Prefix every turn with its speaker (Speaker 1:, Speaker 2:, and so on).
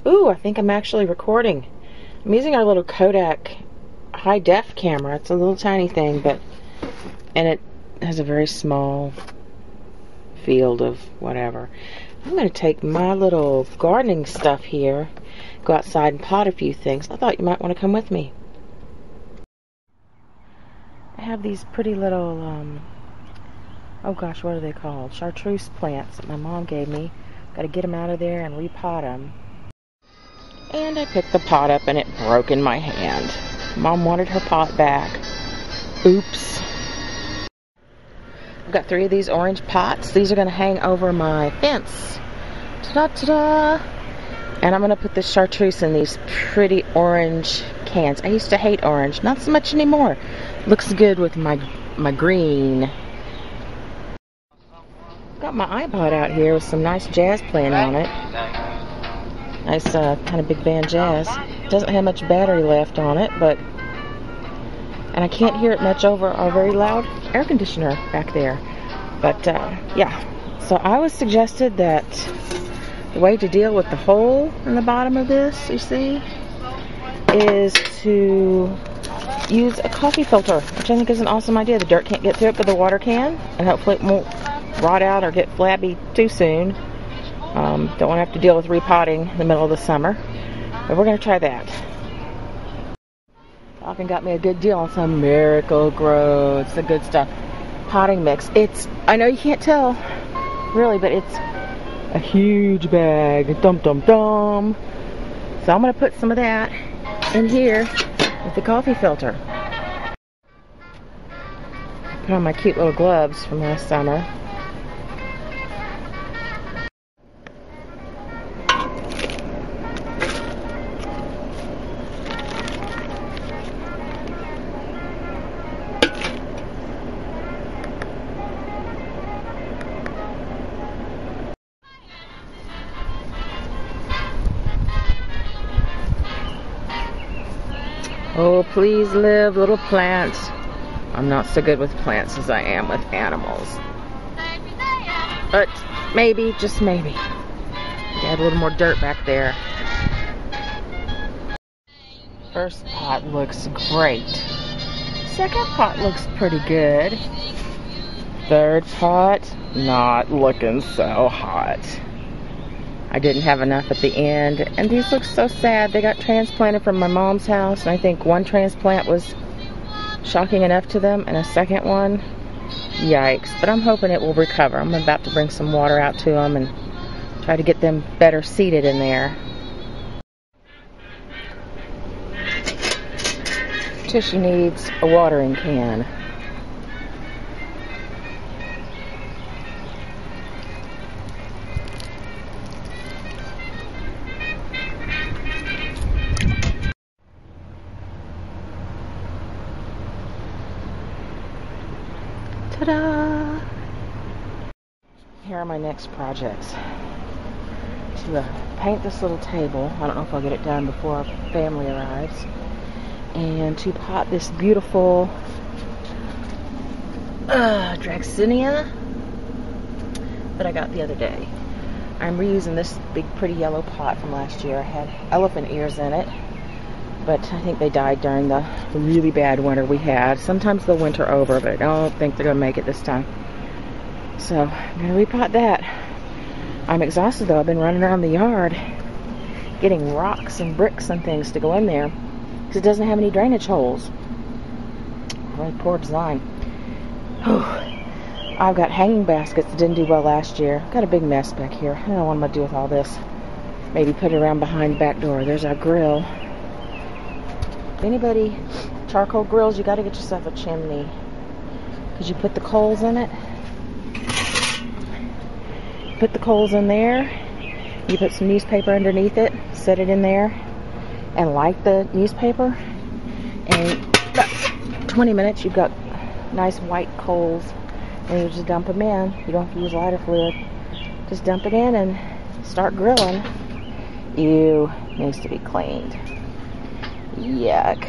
Speaker 1: Ooh, I think I'm actually recording. I'm using our little Kodak high def camera. It's a little tiny thing, and it has a very small field of whatever. I'm going to take my little gardening stuff here, go outside and pot a few things. I thought you might want to come with me. I have these pretty little, oh gosh, what are they called? Chartreuse plants that my mom gave me. Got to get them out of there and repot them. And I picked the pot up and it broke in my hand. Mom wanted her pot back. Oops. I've got 3 of these orange pots. These are going to hang over my fence. Ta-da-ta-da! And I'm going to put this chartreuse in these pretty orange cans. I used to hate orange. Not so much anymore. Looks good with my green. Got my iPod out here with some nice jazz playing on it. Nice kind of big band jazz. Doesn't have much battery left on it, and I can't hear it much over our very loud air conditioner back there. But yeah, so I was suggested that the way to deal with the hole in the bottom of this, you see, is to use a coffee filter, which I think is an awesome idea. The dirt can't get through it, but the water can, and hopefully it won't rot out or get flabby too soon. Don't want to have to deal with repotting in the middle of the summer. But we're going to try that. Falcon got me a good deal on some Miracle Grow. It's the good stuff. Potting mix. I know you can't tell, really, but it's a huge bag. Dum dum dum. So I'm going to put some of that in here with the coffee filter. Put on my cute little gloves from last summer. Oh, please live, little plants. I'm not so good with plants as I am with animals. But maybe, just maybe, add a little more dirt back there. First pot looks great. Second pot looks pretty good. Third pot, not looking so hot. I didn't have enough at the end, and these look so sad. They got transplanted from my mom's house, and I think one transplant was shocking enough to them, and a second one, yikes. But I'm hoping it will recover. I'm about to bring some water out to them and try to get them better seated in there. Tushy needs a watering can. Ta-da! Here are my next projects. To paint this little table. I don't know if I'll get it done before our family arrives. And to pot this beautiful Draxinia that I got the other day. I'm reusing this big pretty yellow pot from last year. I had elephant ears in it, but I think they died during the really bad winter we had. Sometimes they'll winter over, but I don't think they're going to make it this time. So I'm going to repot that. I'm exhausted though. I've been running around the yard getting rocks and bricks and things to go in there because it doesn't have any drainage holes. Really poor design. I've got hanging baskets that didn't do well last year. I've got a big mess back here. I don't know what I'm going to do with all this. Maybe put it around behind the back door. There's our grill. Anybody charcoal grills, you got to get yourself a chimney because you put the coals in it. Put the coals in there. You put some newspaper underneath it. Set it in there and light the newspaper. And about 20 minutes, you've got nice white coals. And you just dump them in. You don't have to use lighter fluid. Just dump it in and start grilling. Ew, needs to be cleaned. Yuck.